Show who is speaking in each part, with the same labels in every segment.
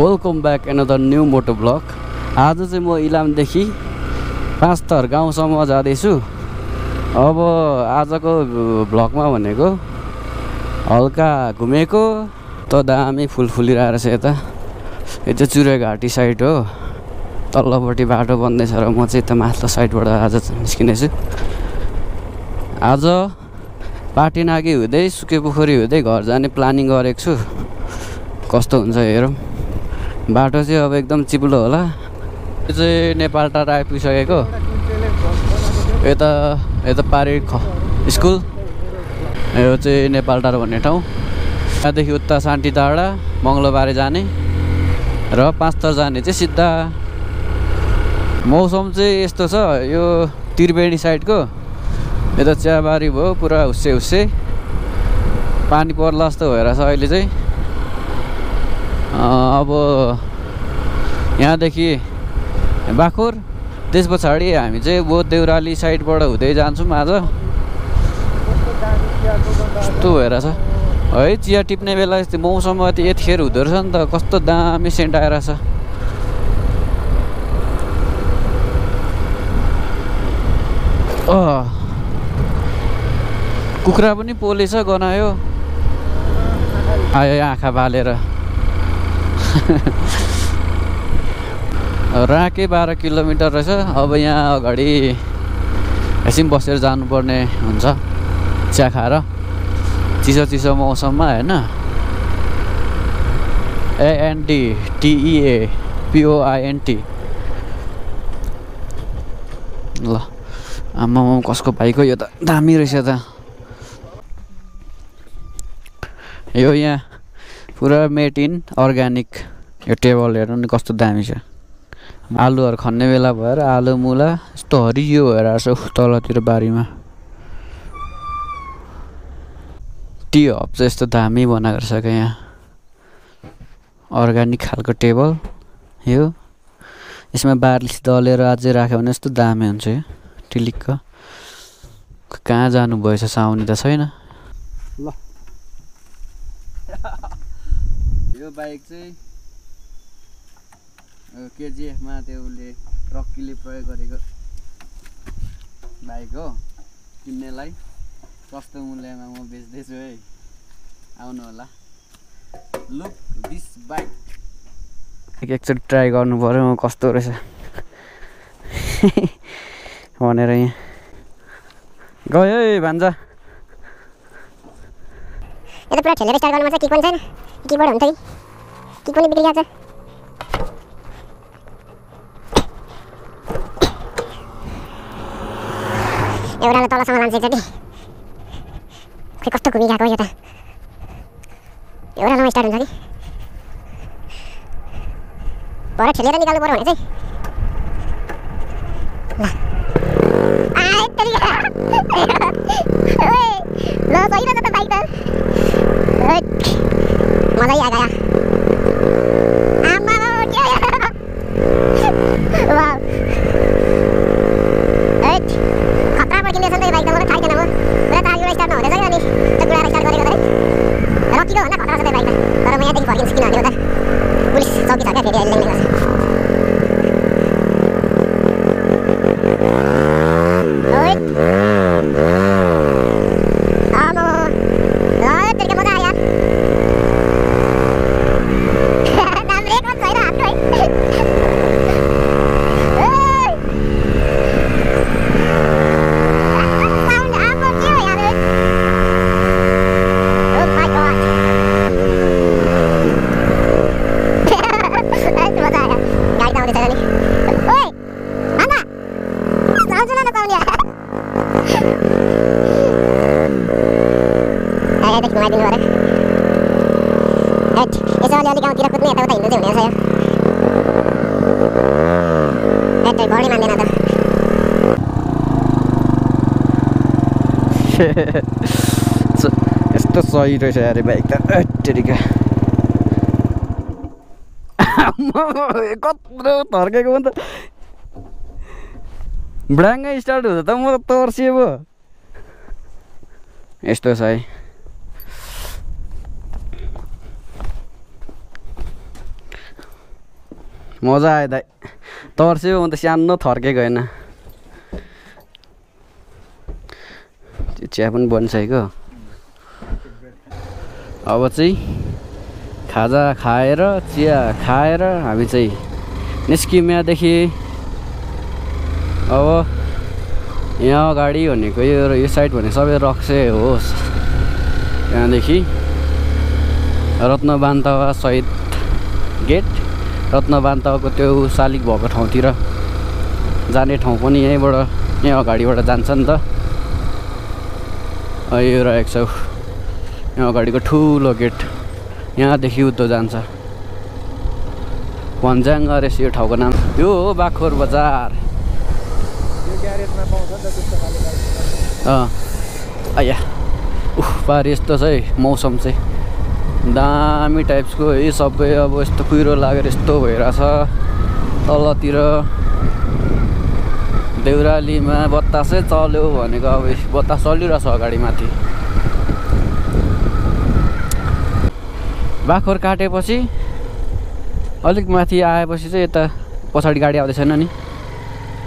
Speaker 1: Welcome back another new मोटो blog. आज चाहिँ म इलामदेखि पाँचथर गाउँसम्म जाँदैछु। अब आजको ब्लगमा भनेको हल्का घुमेको त दामी फुल फुलिरहेको छ। यता यो चाहिँ चुरेघाटी साइड हो, तल्लोपट्टि बाटो बन्दैछ र म चाहिँ यता माथिल्लो साइडबाट आज निस्किनेछु। आज पाटिनागी हुँदै सुकेपोखरी हुँदै घर जाने प्लानिङ गरेको छु। कस्तो हुन्छ हेरौँ। बाटो चाहिँ अब एकदम चिप्लो होला। यो चाहिँ नेपाल टाढा आइपुगिसकेको। यता पारी स्कुल, यो चाहिँ नेपाल टाढा भन्ने ठाउँ। यहाँदेखि उता शान्ति टाढा मङ्गलबारे जाने र पाँचथर जाने चाहिँ सिधा। मौसम चाहिँ यस्तो छ, यो त्रिवेणी साइडको यता चियाबारी भयो, पुरा हुस्से पानी पर्ला जस्तो भएर छ अहिले चाहिँ। अब यहाँदेखि बाखुर, त्यस पछाडि हामी चाहिँ बोध देउराली साइडबाट हुँदै जान्छौँ। आज कस्तो भएर छ है, चिया टिप्ने बेला यस्तो मौसममा यतिखेर हुँदो रहेछ नि त। कस्तो दामी सेन्ट आइरहेछ। कुखुरा पनि पोलेछ, गनायो आयो आँखा बालेर। राँके 12 किलोमिटर रहेछ। अब यहाँ अगाडि एकछिन बसेर जानुपर्ने हुन्छ चिया खाएर, चिसो चिसो मौसममा होइन। ANDTEAPOINT ल। आम्मा कसको बाइक हो यो त, दामी रहेछ त। यो यहाँ पुरा मेड इन अर्ग्यानिक। यो टेबल हेर्नु नि कस्तो दामी छ। आलुहरू खन्ने बेला भएर आलु मुला यस्तो हरियो भएर आएको छ तलतिर बारीमा। टी हब चाहिँ यस्तो दामी बनाएको रहेछ क्या यहाँ, अर्ग्यानिक खालको टेबल। यो यसमा बार्लिस दलेर अझै राख्यो भने यस्तो दामी हुन्छ यो टिलिक्क। कहाँ जानु भएछ, साउनी त छैन। ल यो बाइक चाहिँ केजिएफमा त्यो उसले रक्कीले प्रयोग गरेको बाइक हो। किन्नेलाई सस्तो मूल्यमा म बेच्दैछु है, आउनु होला। Look this bike. एकचोटि ट्राई गर्नु पऱ्यो म कस्तो रहेछ भनेर। यहाँ गयो है भान्जा।
Speaker 2: यो त पुरा ठेलेर स्टार्ट गर्नु पर्छ। किक पनि छैन, किकबाट हुन्छ कि किक पनि बिग्रिरहेको छ। एउटालाई तलसम्म लान्छ एकचोटि। खै कस्तो घुमिरहेको यो त। एउटामा स्टार्ट हुन्छ कि भरे ठेलेर निकाल्नु पर्यो भने चाहिँ। ल सही रहेछ त बाइक त, मजै आयो। आम्मा खतरा पड्किँदैछ नि त यो बाइक त। मलाई थाहै थिएन। म पुरा चार्जबाट स्टार्ट नहुँदैछ कि, अनि त्यो कुराबाट स्टार्ट गरेको त रक्कीको भन्दा खतरा छ त्यो बाइक त। तर म यहाँदेखि फर्किन्छु किनभने उता पुलिस चौकी छ क्या, फेरि अहिले ल्याइदिने गर्छ। यसो अलिअलि गाउँतिर कुद्ने, यताउता हिँड्नु चाहिँ हुने रहेछ यो। बडी मान्दैन त।
Speaker 1: यस्तो सही रहेछ अरे बाइक त। टेरिका कत्रो थर्केको पनि त ब्राङ्गै स्टार्ट हुन्छ त। म त तर्सिए पो। यस्तो छ है। मजा आयो दाइ तर्स्यो म त सानो थर्केको होइन त्यो चिया पनि बनिसक्यो अब चाहिँ खाजा खाएर चिया खाएर हामी चाहिँ निस्क्यौँ यहाँदेखि अब यहाँ अगाडि भनेको यो साइड भनेको सबै रक्से होस् त्यहाँदेखि रत्नबान्तवा सहित गेट रत्नबान्तवाको त्यो शालिग भएको ठाउँतिर जाने ठाउँ पनि यहीँबाट यहाँ अगाडिबाट जान्छ नि त यो रहेको छ यहाँ अगाडिको ठुलो गेट यहाँदेखि उतो जान्छ भन्ज्याङ अरेस यो ठाउँको नाम यो हो बाखोर बजार आया पारि यस्तो छ है मौसम चाहिँ दामी टाइप्सको है सबै अब यस्तो कुहिरो लागेर यस्तो भइरहेछ तलतिर देउरालीमा बतासै चल्यो भनेको अब बतास चलिरहेछ अगाडि माथि बाखोर काटेपछि अलिक माथि आएपछि चाहिँ यता पछाडि गाडी आउँदैछैन नि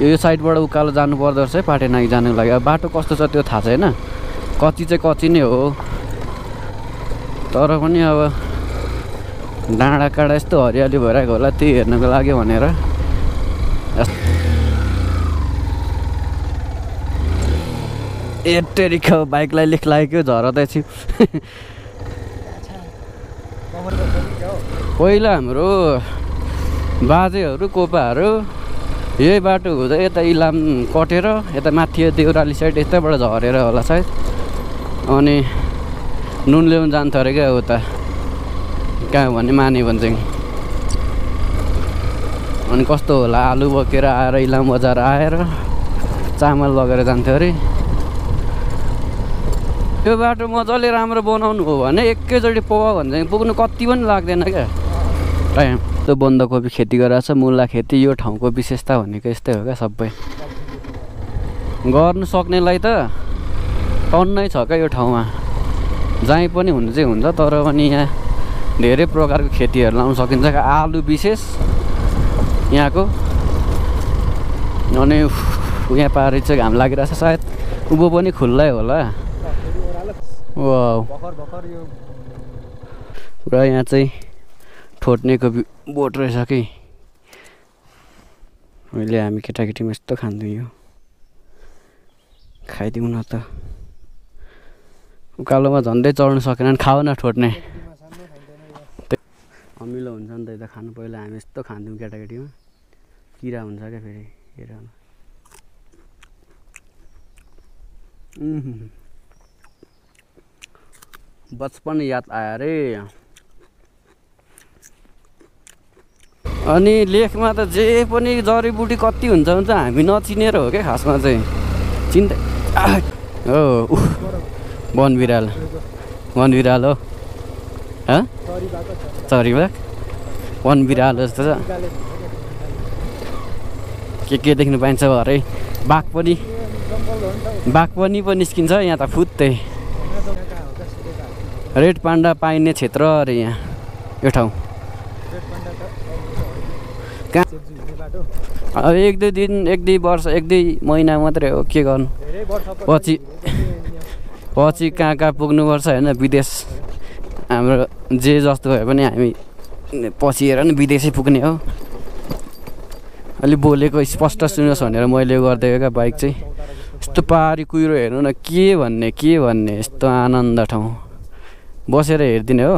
Speaker 1: यो साइडबाट उकालो जानु पर्दो रहेछ पाटेनागी जानुको लागि अब बाटो कस्तो छ त्यो थाहा छैन कच्ची चाहिँ कच्ची नै हो तर पनि अब डाँडा काँडा यस्तो हरियाली भइरहेको होला त्यही हेर्नको लागि भनेर एटेरिखो बाइकलाई लेख लागेको झरदैछु पहिला हाम्रो बाजेहरू कोपाहरू यही बाटो हुँदै यता इलाम कटेर यता माथि देउराली साइड यताबाट झरेर होला सायद अनि नुन ल्याउनु जान्थ्यो अरे क्या उता कहाँ भने माने भन्छन् अनि कस्तो होला आलु बोकेर आएर इलाम बजार आएर चामल लगेर जान्थ्यो अरे त्यो बाटो मजाले राम्रो बनाउनु हो भने एकैचोटि पवा भन्छ पुग्नु कति पनि लाग्दैन क्या टाइम त्यो बन्दकोपी खेती गराएको छ मुला खेती यो ठाउँको विशेषता भनेको यस्तै हो क्या सबै गर्नु सक्नेलाई त टन्नै छ क्या यो ठाउँमा जहीँ पनि हुनु चाहिँ हुन्छ तर पनि यहाँ धेरै प्रकारको खेतीहरू लाउन सकिन्छ क्या आलु विशेष यहाँको अनि यहाँ पारि चाहिँ घाम लागिरहेछ सायद उँभो पनि खुल्लै होला पुरा यहाँ चाहिँ ठोट्नेको बोट रहेछ कि अहिले हामी केटाकेटीमा यस्तो खान्थ्यौँ यो खाइदिउँ न त उकालोमा झन्डै चढ्नु सकेन खाऊ न ठोट्ने अमिलो हुन्छ नि त यता खानु पहिला हामी यस्तो खान्थ्यौँ केटाकेटीमा किरा हुन्छ क्या फेरि हेर बचपन याद आयो अरे अनि लेखमा त जे पनि जडीबुटी कति हुन्छ हामी नचिनेर हो क्या खासमा चाहिँ चिन्ता हो वनबिराल हो चरीबाग वनबिराल जस्तो छ के देख्नु पाइन्छ अरे बाघ पनि पो निस्किन्छ यहाँ त फुत्तै रेड पान्डा पाइने क्षेत्र अरे यहाँ यो ठाउँ अब एक दुई वर्ष एक दुई महिना मात्रै हो के गर्नु पछि कहाँ पुग्नुपर्छ होइन विदेश हाम्रो जे जस्तो भए पनि हामी पछि हेर नि विदेशै पुग्ने हो अलि बोलेको स्पष्ट सुनोस् भनेर मैले गरिदिएको क्या बाइक चाहिँ यस्तो पारी कुहिरो हेर्नु न के भन्ने यस्तो आनन्द ठाउँ बसेर हेरिदिने हो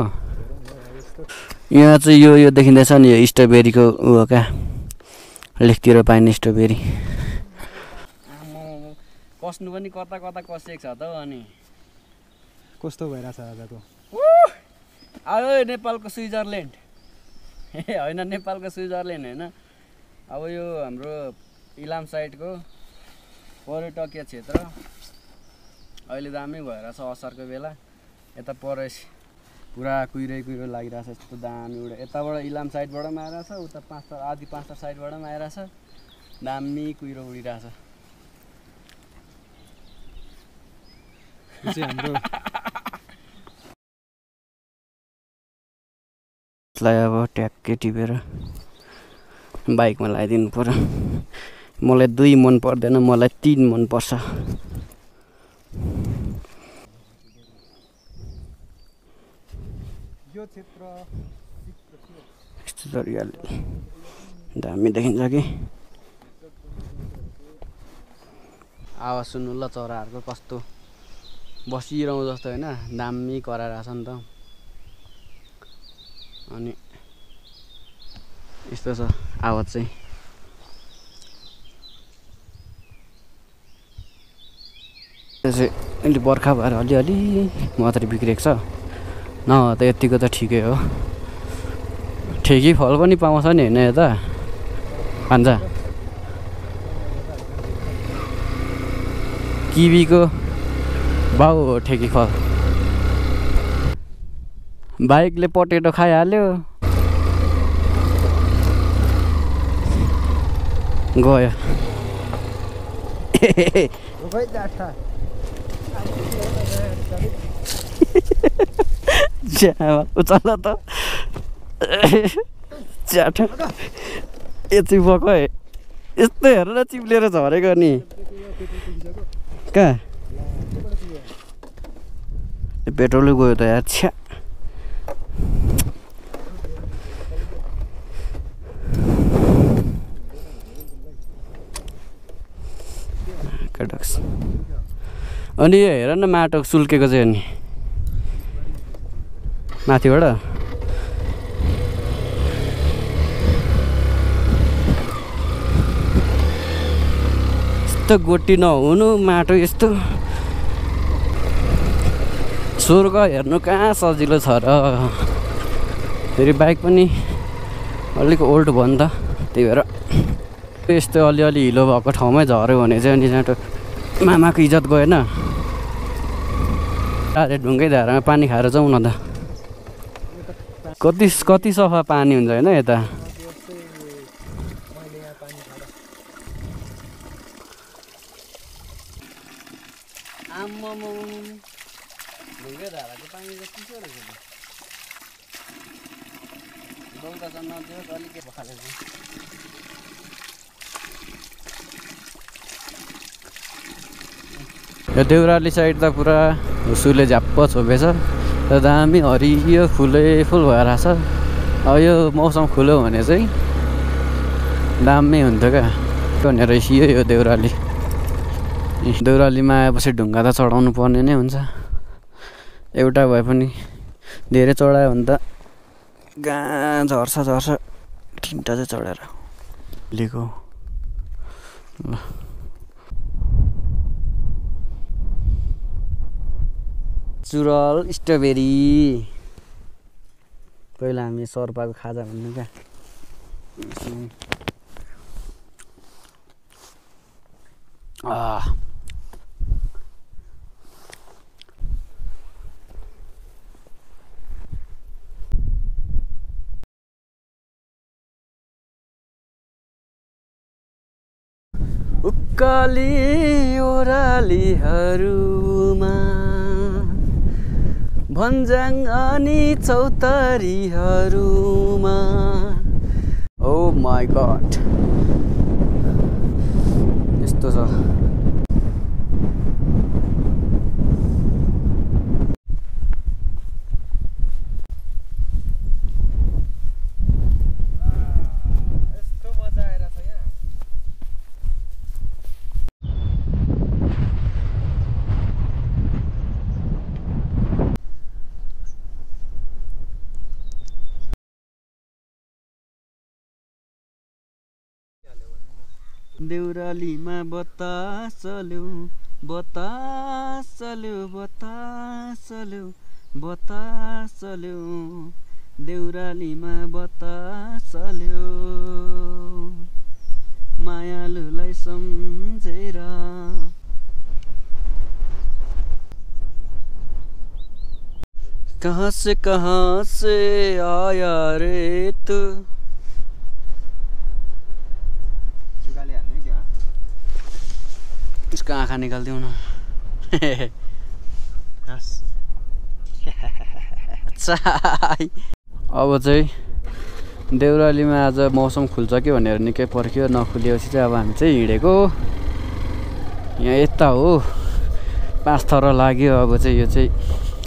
Speaker 1: यहाँ चाहिँ यो देखिँदैछ नि यो स्ट्रबेरीको ऊ हो क्या लेखतिर पाइने स्ट्रबेरी कस्नु पनि कता कसेको छ त अनि
Speaker 3: कस्तो भइरहेछ आजको
Speaker 1: आयो नेपालको स्विजरल्यान्ड होइन नेपालको स्विजरल्यान्ड होइन अब यो हाम्रो इलाम साइडको पर्यटकीय क्षेत्र अहिले दामी भएर छ असारको बेला यता परेस पुरा कुहिरो लागिरहेछ यस्तो दामी उडे यताबाट इलाम साइडबाट पनि आइरहेछ उता आधी 5 साइडबाट पनि आइरहेछ दामी कुहिरो उडिरहेछ
Speaker 3: हाम्रो
Speaker 1: अब ट्याक्कै टिपेर बाइकमा लगाइदिनु पर्यो। मलाई 2 मन पर्दैन, मलाई 3 मन पर्छ। यस्तो तरिकाले दामी देखिन्छ कि। आवाज सुन्नु ल चराहरूको कस्तो बसिरहँ जस्तो होइन, दामी कराइरहेछ नि त। अनि यस्तो छ आवाज चाहिँ। अहिले बर्खा भएर अलिअलि मात्रै बिग्रेको छ, न त यतिको त ठिकै हो। ठेकी फल पनि पाउँछ नि होइन यता पान्छ। किवीको बाउ हो ठेकी फल। बाइकले पटेटो खाइहाल्यो, गयो। उचाल त च्याठ यति बक यस्तो हेरेर चिप्लेर झरेको नि कहाँ पेट्रोलै गयो त यार। छ्या अनि यो हेर न माटो सुल्केको चाहिँ नि माथिबाट। यस्तो गोटी नहुनु माटो यस्तो स्वर्ग हेर्नु कहाँ सजिलो छ र। फेरि बाइक पनि अलिक ओल्ड भयो नि त, त्यही भएर यस्तो अलिअलि हिलो भएको ठाउँमै झऱ्यो भने चाहिँ अनि जाँटो मामाको इज्जत गएन। अरे ढुङ्गै धारामा पानी खाएर जाउँ न त। कति सफा पानी हुन्छ होइन यता। आम्मामा ढुङ्गै धाराको पानी त चिसो रहेछ नि। गौता चाहिँ नदियोस् अलिक पखालेको। यो देउराली साइड त पुरा हुसुले झ्याप्प छोपेछ, र दामी हरियो फुलै फुल भएर छ। अब यो मौसम खुल्यो भने चाहिँ दामी हुन्थ्यो क्या भनेर सियो यो देउराली। देउरालीमा आएपछि ढुङ्गा त चढाउनु पर्ने नै हुन्छ। एउटा भए पनि धेरै चढायो भने त कहाँ झर्छ 3टा चाहिँ चढेर लिएको ल। चुरल स्ट्रबेरी पहिला हामी सर्पाको खाजा भन्नु क्या। उकाली ओह्रालीहरूमा भन्ज्याङ अनि चौतारीहरूमा। ओ माई गॉड यस्तो छ। देउरालीमा बतास चल्यो बतास चल्यो बतास चल्यो बतास चल्यो देउरालीमा बतास चल्यो मायालुलाई सम्झेर। कहाँ से आया रे तू। उसको आँखा निकालिदिउँ न। अब चाहिँ देउरालीमा आज मौसम खुल्छ कि भनेर निकै पर्ख्यो नखुलेपछि चाहिँ अब हामी चाहिँ हिँडेको यहाँ यता हो 5 थर लाग्यो अब चाहिँ यो चाहिँ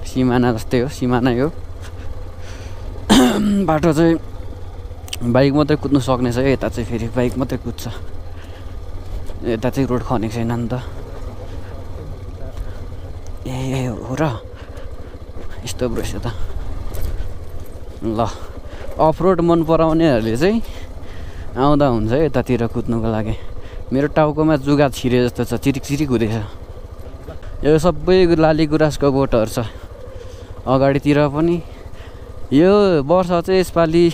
Speaker 1: सिमाना जस्तै हो सिमाना हो बाटो चाहिँ बाइक मात्रै कुद्नु सक्ने छ यता चाहिँ फेरि बाइक मात्रै कुद्छ यता चाहिँ रोड खनेको छैन नि त ए हो र यस्तो रहेछ त ल अफ रोड मन पराउनेहरूले चाहिँ आउँदा हुन्छ यतातिर कुद्नुको लागि मेरो टाउकोमा जुगा छिरे जस्तो छ चिरिक चिरिक हुँदैछ यो सबै लाली गुराँसको बोटहरू छ अगाडितिर पनि यो वर्ष चाहिँ यसपालि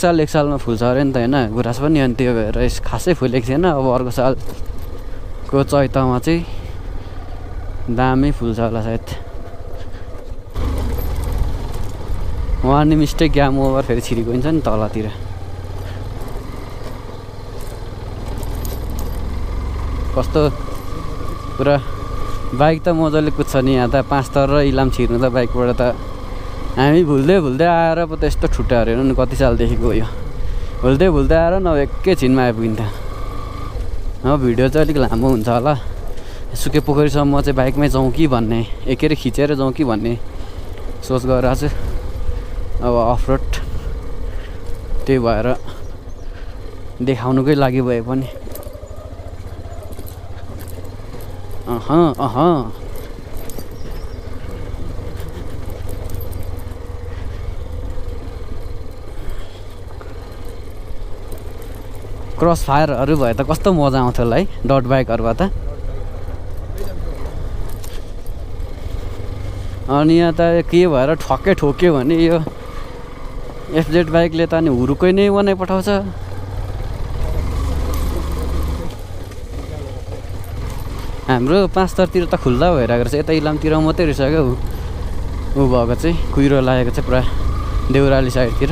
Speaker 1: एक सालमा फुल्छ अरे नि त होइन गुराँस पनि अनि त्यो भएर खासै फुलेको थिएन अब अर्को सालको चैतमा चाहिँ दामी फुल्छ होला सायद वहाँ नि मिस्टेक ग्याम ओभर फेरि छिरेको हुन्छ नि तलतिर कस्तो पुरा बाइक त मजाले कुद्छ नि यहाँ त 5 तर र इलाम छिर्नु त बाइकबाट त हामी भुल्दै आएर पो त यस्तो ठुट्टाहरू हेर्नु नि कति सालदेखिको यो भुल्दै आएर नभए एकैछिनमा आइपुगिन्थ्यो अब भिडियो चाहिँ अलिक लामो हुन्छ होला सुके पोखरीसम्म चाहिँ बाइकमै जाउँ कि भन्ने एकेर खिचेर जाउँ कि भन्ने सोच गरेर चाहिँ अब अफ रोड त्यही भएर देखाउनुकै लागि भए पनि क्रस फायरहरू भए त कस्तो मजा आउँथ्यो होला है डट बाइकहरूबाट अनि यहाँ त के भएर ठक्कै ठोक्यो भने यो एफजेड बाइकले त अनि हुरुकै नै बनाइ पठाउँछ हाम्रो 5 तरतिर त खुल्ला भइरहेको रहेछ यता इलामतिर मात्रै रहेछ क्या ऊ भएको चाहिँ कुहिरो लागेको चाहिँ पुरा देउराली साइडतिर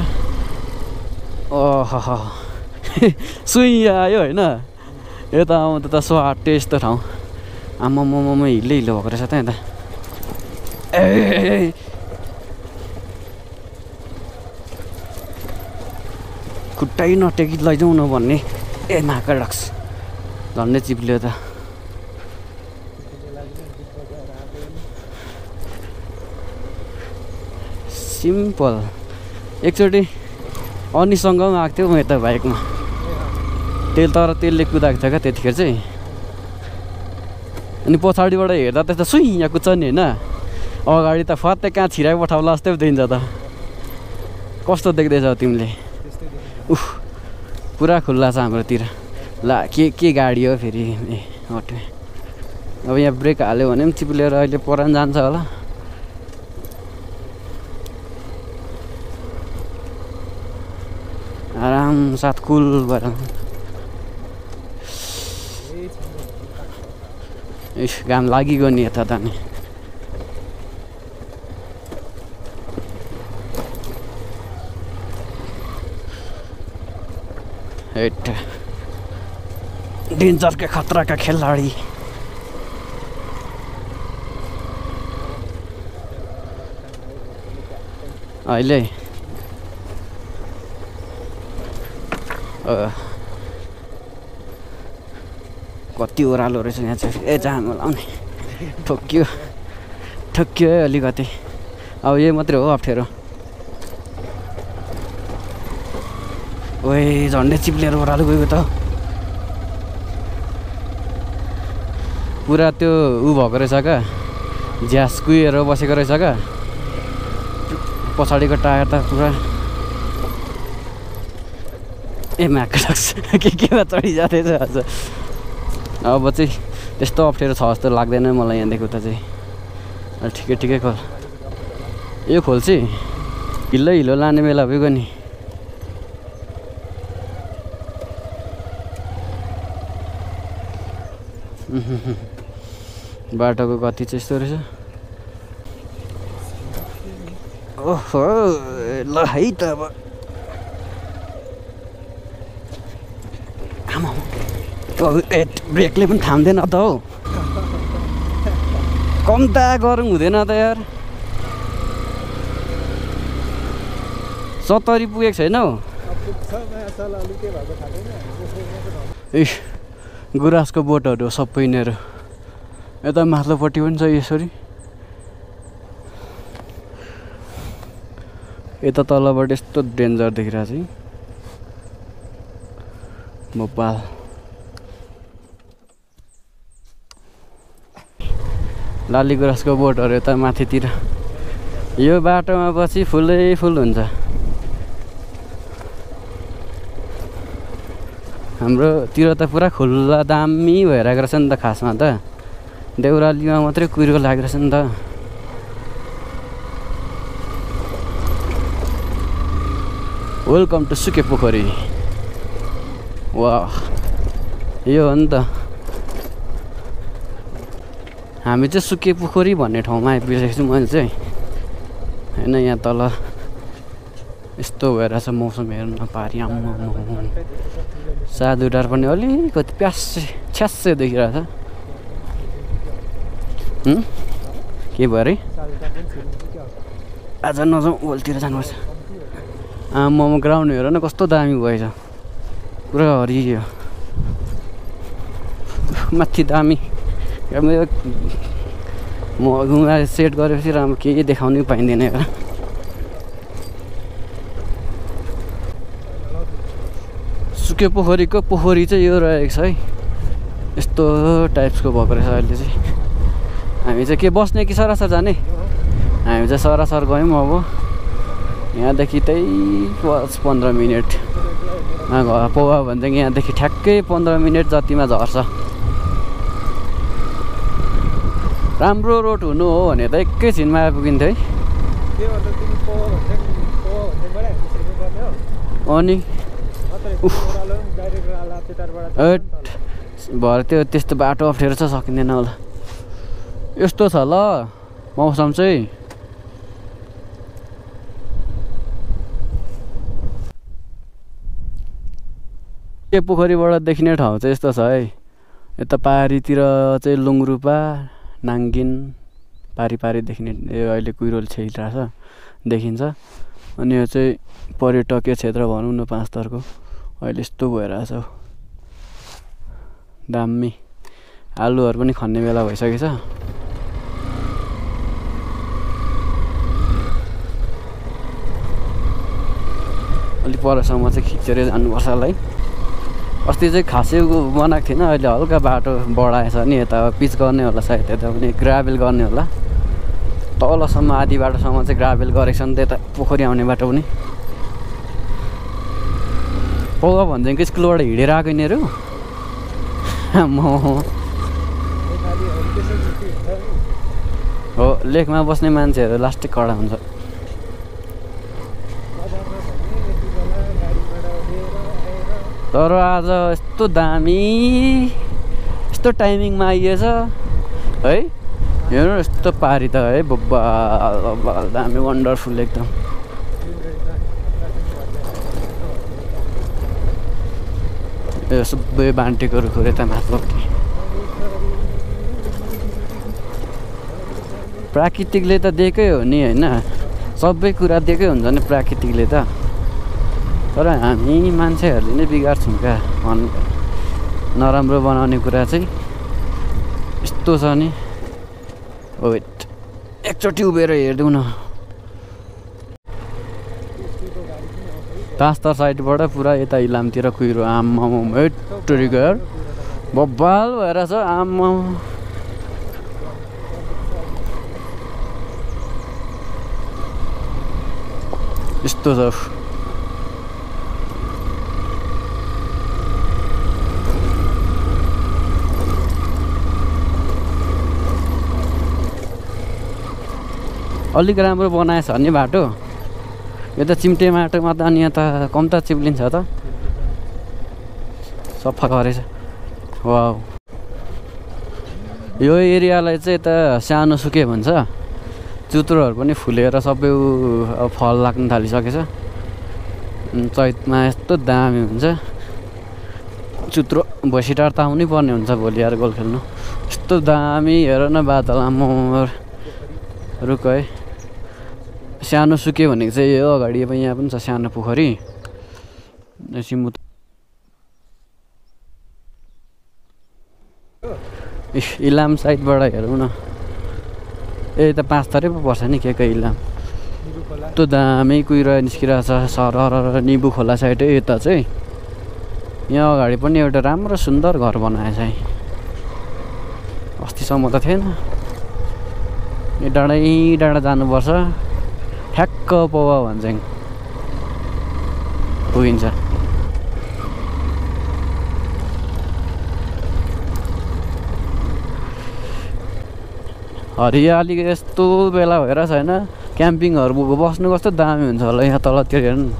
Speaker 1: ओह सुई आयो होइन यता आउँदा त स्वाटे यस्तो ठाउँ आम्मामा हिलै हिलो भएको रहेछ त यता ए खुट्टै नटेकी लैजाउँ न भन्ने ए माका डक्स झन्डै चिप्लियो त सिम्पल एकचोटि अनिसँग पनि आएको थियो म यता बाइकमा तेलले कुदाएको थियो क्या त्यतिखेर चाहिँ अनि पछाडिबाट हेर्दा त सुई यहाँ कुद्छ नि होइन अगाडि त फत्तै कहाँ छिराइ पठाउला जस्तै देखिन्छ त कस्तो देख्दैछौ तिमीले उफ पुरा खुल्ला छ हाम्रोतिर ला के गाडी हो फेरि ए हट्यो अब यहाँ ब्रेक हाल्यो भने पनि चिप्लेर अहिले परान जान्छ होला आराम साथ कुल भएर इस घाम लागिगयो नि यता त नि हेट डेन्जर के खतरा का खिलाडी अहिले कति ओह्रालो रहेछ यहाँ चाहिँ ए जाम लाउने ठोक्यो है अलिकति अब यही मात्रै हो अप्ठ्यारो ओए झन्डै चिप्लेर ओह्रालो गएको त पुरा त्यो भएको रहेछ क्या झ्यास कुहिएर बसेको रहेछ क्या पछाडिको टायर त पुरा ए म्याक्स केमा चढिजाँदैछ आज अब चाहिँ त्यस्तो अप्ठ्यारो छ जस्तो लाग्दैन मलाई यहाँदेखि उता चाहिँ ठिकै खोल यो खोल चाहिँ हिलो लाने बेला भइगयो नि बाटोको गति चाहिँ यस्तो रहेछ ओहो ल है त अब ब्रेकले पनि थाम्दैन त हौ कम्ता गरौँ हुँदैन त यार 70 पुगेको छैन हौ इस गुराँसको बोटहरू सबै यिनीहरू यता माथिल्लोपट्टि पनि छ यसरी यता तलबाट यस्तो डेन्जर देखिरहेको छ भोपाल लाली गुराँसको बोटहरू यता माथितिर यो बाटोमा पछि फुलै फुल हुन्छ हाम्रोतिर त पुरा खुल्ला दामी भइरहेको रहेछ नि त खासमा त देउरालीमा मात्रै कुहिरो लागेको रहेछ नि त वेलकम टु सुके पोखरी वाह यो हो नि त हामी चाहिँ सुके पोखरी भन्ने ठाउँमा आइपुगेको छु मैले चाहिँ होइन यहाँ तल यस्तो भइरहेछ मौसम हेर्न पारी आम्मा साधुडार पनि अलिकति प्यास्से छ्यास्से देखिरहेछ के भयो अरे आज नजाउँ ओलतिर जानुपर्छ मोमो ग्राउन्ड हेर न कस्तो दामी भएछ पुरा हरियो माथि दामी म घुमाएर सेट गरेपछि राम्रो केही देखाउनै पाइँदैन हेर सुके पोखरीको पोखरी चाहिँ यो रहेको छ है यस्तो टाइप्सको भएको रहेछ अहिले चाहिँ हामी चाहिँ के बस्ने कि सरासर जाने हामी चाहिँ सरासर गयौँ अब यहाँदेखि त्यही 15 मिनटमा घर पुग्यो भनेदेखि यहाँदेखि ठ्याक्कै 15 मिनट जतिमा झर्छ राम्रो रोड हुनु हो भने त एकैछिनमा आइपुगिन्थ्यो है अनि भरे त्यो त्यस्तो बाटो अप्ठ्यारो छ सकिँदैन होला यस्तो छ ल मौसम चाहिँ के पोखरीबाट देखिने ठाउँ चाहिँ यस्तो छ है यता पारीतिर चाहिँ लुङरुपा नाङ्गिन पारी पारी देखिने अहिले कुहिरोले छेलिरहेछ देखिन्छ अनि यो चाहिँ पर्यटकीय क्षेत्र भनौँ न 5 थरको अहिले यस्तो भइरहेछ दामी आलुहरू पनि खन्ने बेला भइसकेछ अलिक परसम्म चाहिँ खिचेर जानुपर्छ होला है अस्ति चाहिँ खासै बनाएको थिएन अहिले हल्का बाटो बढाएछ नि यता पिच गर्ने होला सायद यता पनि ग्राभेल गर्ने होला तलसम्म आधी बाटोसम्म चाहिँ ग्राभेल गरेको छ नि त्यता पोखरी आउने बाटो पनि पौवा भनेदेखि स्कुलबाट हिँडेर आएको यिनीहरू हो लेकमा बस्ने मान्छेहरू लास्टै कडा हुन्छ तर आज यस्तो दामी यस्तो टाइमिङमा आइएछ है हेर्नु यस्तो पारी त है बब्बा दामी वन्डरफुल एकदम यो सबै बान्टेको रुखहरू यता माथिल्लोपट्टि प्राकृतिकले त दिएकै हो नि होइन सबै कुरा दिएकै हुन्छ नि प्राकृतिकले त तर हामी मान्छेहरूले नै बिगार्छौँ क्या नराम्रो बनाउने कुरा चाहिँ यस्तो छ नि वेट एकचोटि उभिएर हेरिदेऊ न तास्तर साइडबाट पुरा यता इलामतिर कुहिरो आम्मा ट्रिगर बब्बाल भएर छ आम्मा यस्तो छ अलिक राम्रो बनाएछ नि बाटो यो त चिम्टे माटोमा त अनि यहाँ त कम त चिप्लिन्छ त सफा गरेछ वाउ यो एरियालाई चाहिँ यता सानो सुके भन्छ चुत्रोहरू पनि फुलेर सबै फल लाग्न थालिसकेछ चैतमा यस्तो दामी हुन्छ चुत्रो भैँसीटार त आउनै पर्ने हुन्छ भोलि आएर गोल खेल्नु यस्तो दामी हेर न बादल आम्मा रुख है सानो सुके भनेको चाहिँ यो अगाडि अब यहाँ पनि छ सानो पोखरी सिमुत इलाम साइडबाट हेरौँ न त 5 थरै पो पर्छ नि के इलाम त्यो दामी कुहिरो निस्किरहेछ सरर निबु खोला साइडै यता चाहिँ यहाँ अगाडि पनि एउटा राम्रो सुन्दर घर बनाएछ है अस्तिसम्म त थिएन यो डाँडा जानुपर्छ ठ्याक्क पौवा भन्छ पुगिन्छ हरियाली यस्तो बेला भएर छैन क्याम्पिङहरू बस्नु कस्तो दामी हुन्छ होला यहाँ तलतिर हेर्नु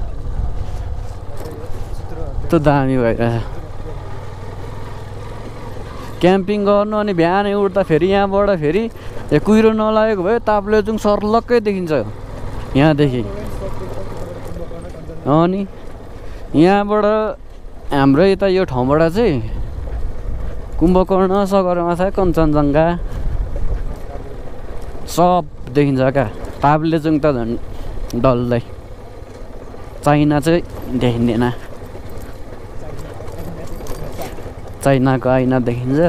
Speaker 1: यस्तो दामी भइरहेछ क्याम्पिङ गर्नु अनि बिहानै उठ्दा फेरि यहाँबाट फेरि कुहिरो नलागेको भए ताप्लेजुङ सर्लक्कै देखिन्छ यहाँदेखि अनि यहाँबाट हाम्रो यता यो ठाउँबाट चाहिँ कुम्भकर्ण सगरमाथा कञ्चनजङ्घा सब देखिन्छ क्या ताप्लेजुङ त झन् डल्लै चाइना चाहिँ देखिँदैन चाइनाको ऐना देखिन्छ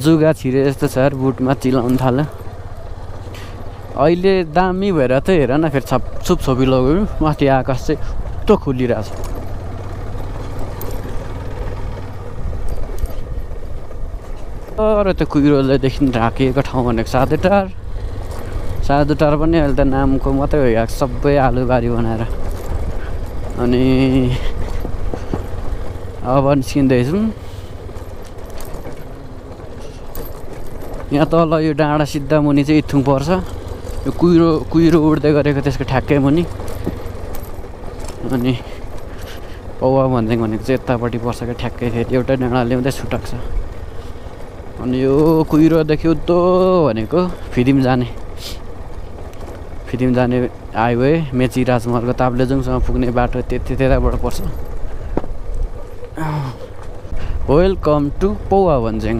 Speaker 1: जुगा छिरे जस्तो छ यार बुटमा चिलाउनु थाल्यो अहिले दामी भएर त हेर न फेरि छुप छोपी लग्यो माथि आकाश चाहिँ यस्तो खुलिरहेछ तर त्यो कुहिरोले देखि ढाकिएको ठाउँ भनेको साधुटार पनि अहिले त नामको मात्रै हो यहाँ सबै आलुबारी बनाएर अनि अब निस्किँदैछौँ यहाँ तल यो डाँडा सिधा मुनि चाहिँ इथुङ पर्छ यो कुहिरो उड्दै गरेको त्यसको ठ्याक्कै मुनि अनि पौवा भन्दै भनेको चाहिँ यतापट्टि पर्छ क्या ठ्याक्कै फेरि एउटा डाँडा ल्याउँदै छुटक्छ अनि यो कुहिरो देख्यो उद्धो भनेको फिदिम जाने हाइवे मेची राजमार्ग ताप्लेजुङसम्म पुग्ने बाटो त्यताबाट पर्छ वेलकम टु पौवा भन्ज्याङ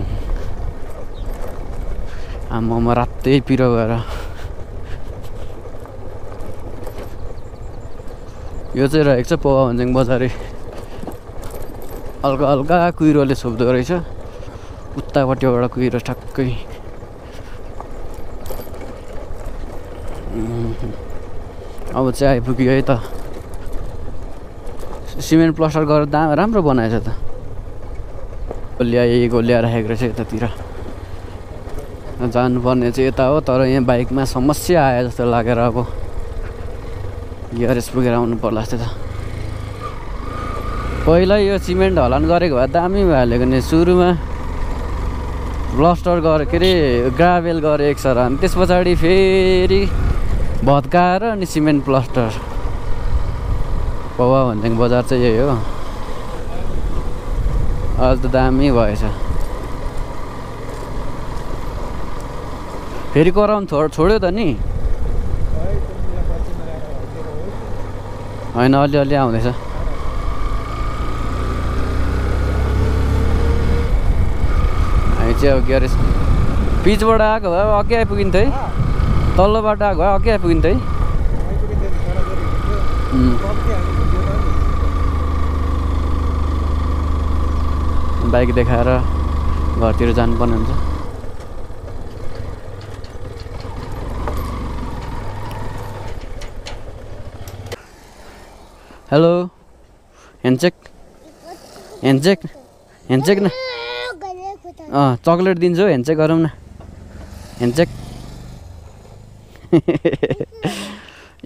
Speaker 1: आम्मामा रातै पिरो गएर यो चाहिँ रहेको छ पौवा भन्ज्याङ बजारै हल्का हल्का कुहिरोले छोप्दो रहेछ उतापट्टिबाट कुहिरो ठक्कै अब चाहिँ आइपुग्यो है त सिमेन्ट प्लास्टर गरेर राम्रो बनाएछ त गोलिया राखेको रहेछ यतातिर जानुपर्ने चाहिँ यता हो तर यहाँ बाइकमा समस्या आयो जस्तो लागेर अब ग्यारेज पुगेर आउनु पर्ला जस्तो त पहिला यो सिमेन्ट हलान गरेको भए दामी भइहालेको नि सुरुमा प्लास्टर गरे के अरे ग्राभेल गरेको छ र अनि त्यस पछाडि फेरि भत्काएर अनि सिमेन्ट प्लास्टर पौवा भन्ज्याङ बजार चाहिँ यही हो अहिले त दामी भएछ फेरि कराउनु छोड्यो त नि होइन अलिअलि आउँदैछ हामी चाहिँ अब ग्यारेज पिचबाट आएको भए अघि आइपुगिन्थ्यो है तल्लो बाटो आएको भए अघि आइपुगिन्थ्यो है बाइक देखाएर घरतिर जानुपर्ने हुन्छ हेलो ह्यान्डचेक न चक्लेट दिन्छु ह्यान्डचेक गरौँ न ह्यान्डचेक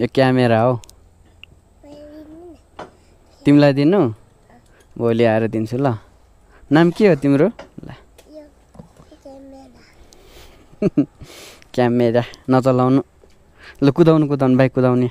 Speaker 1: यो क्यामेरा हो तिमीलाई दिनु भोलि आएर दिन्छु ल नाम के हो तिम्रो ल क्यामेरा नचलाउनु ल कुदाउनु बाइक कुदाउने